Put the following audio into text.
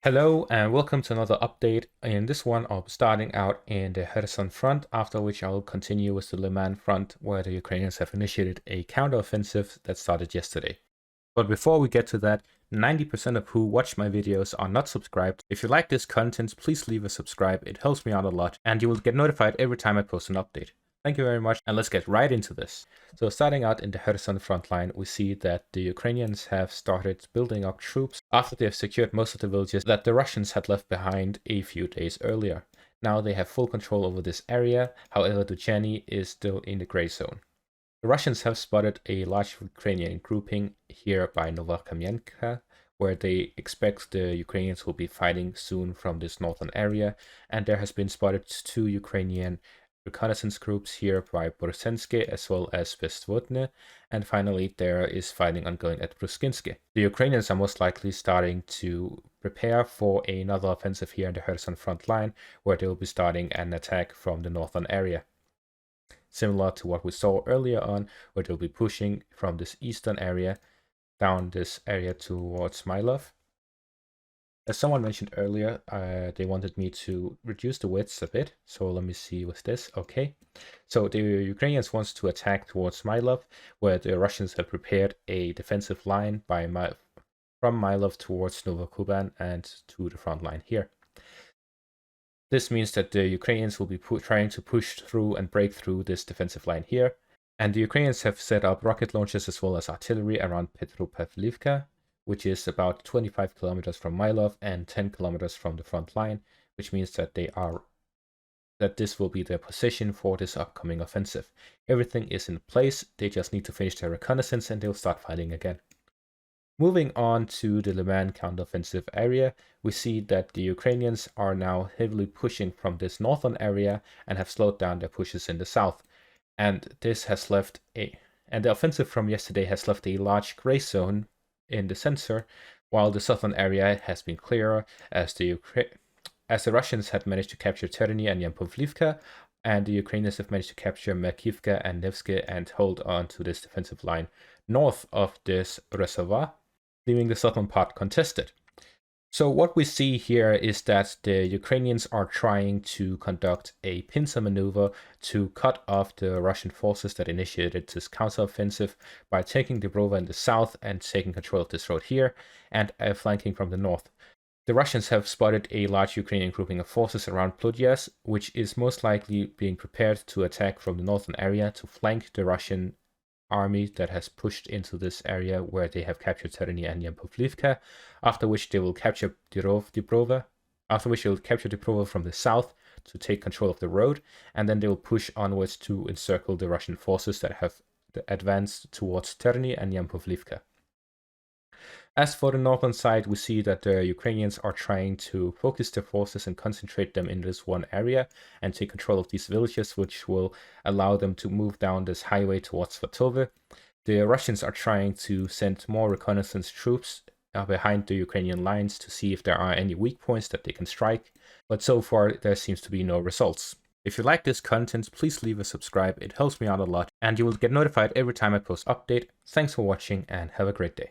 Hello and welcome to another update. In this one, I'll be starting out in the Kherson front, after which I'll continue with the Liman front, where the Ukrainians have initiated a counteroffensive that started yesterday. But before we get to that, 90% of who watch my videos are not subscribed. If you like this content, please leave a subscribe, it helps me out a lot, and you will get notified every time I post an update. Thank you very much, and let's get right into this. So starting out in the Kherson front line, we see that the Ukrainians have started building up troops after they have secured most of the villages that the Russians had left behind a few days earlier. Now they have full control over this area, however Ducheny is still in the gray zone. The Russians have spotted a large Ukrainian grouping here by Novokamenka, where they expect the Ukrainians will be fighting soon from this northern area, and there has been spotted 2 Ukrainian reconnaissance groups here by Borsenske as well as Bestvodne, and finally there is fighting ongoing at Bruskinske. The Ukrainians are most likely starting to prepare for another offensive here in the Kherson front line, where they will be starting an attack from the northern area. Similar to what we saw earlier on, where they'll be pushing from this eastern area down this area towards Milov. As someone mentioned earlier, they wanted me to reduce the widths a bit. So let me see with this. Okay. So the Ukrainians want to attack towards Milov, where the Russians have prepared a defensive line from Milov towards Novokuban and to the front line here. This means that the Ukrainians will be trying to push through and break through this defensive line here. And the Ukrainians have set up rocket launchers as well as artillery around Petropavlivka, which is about 25 kilometers from Milov and 10 kilometers from the front line, which means that this will be their position for this upcoming offensive. Everything is in place, they just need to finish their reconnaissance and they'll start fighting again. Moving on to the Liman counteroffensive area, we see that the Ukrainians are now heavily pushing from this northern area and have slowed down their pushes in the south. And this has left the offensive from yesterday has left a large gray zone in the center, while the southern area has been clearer as the Russians had managed to capture Terny and Yampovlivka, and the Ukrainians have managed to capture Makivka and Nevsky and hold on to this defensive line north of this reservoir, leaving the southern part contested. So what we see here is that the Ukrainians are trying to conduct a pincer maneuver to cut off the Russian forces that initiated this counteroffensive by taking Dubrova in the south and taking control of this road here and flanking from the north. The Russians have spotted a large Ukrainian grouping of forces around Pludyas, which is most likely being prepared to attack from the northern area to flank the Russian army that has pushed into this area where they have captured Terny and Yampovlivka, after which they will capture Dubrova, from the south to take control of the road, and then they will push onwards to encircle the Russian forces that have advanced towards Terny and Yampovlivka. As for the northern side, we see that the Ukrainians are trying to focus their forces and concentrate them in this one area and take control of these villages, which will allow them to move down this highway towards Svatove. The Russians are trying to send more reconnaissance troops behind the Ukrainian lines to see if there are any weak points that they can strike, but so far there seems to be no results. If you like this content, please leave a subscribe, it helps me out a lot, and you will get notified every time I post update. Thanks for watching and have a great day.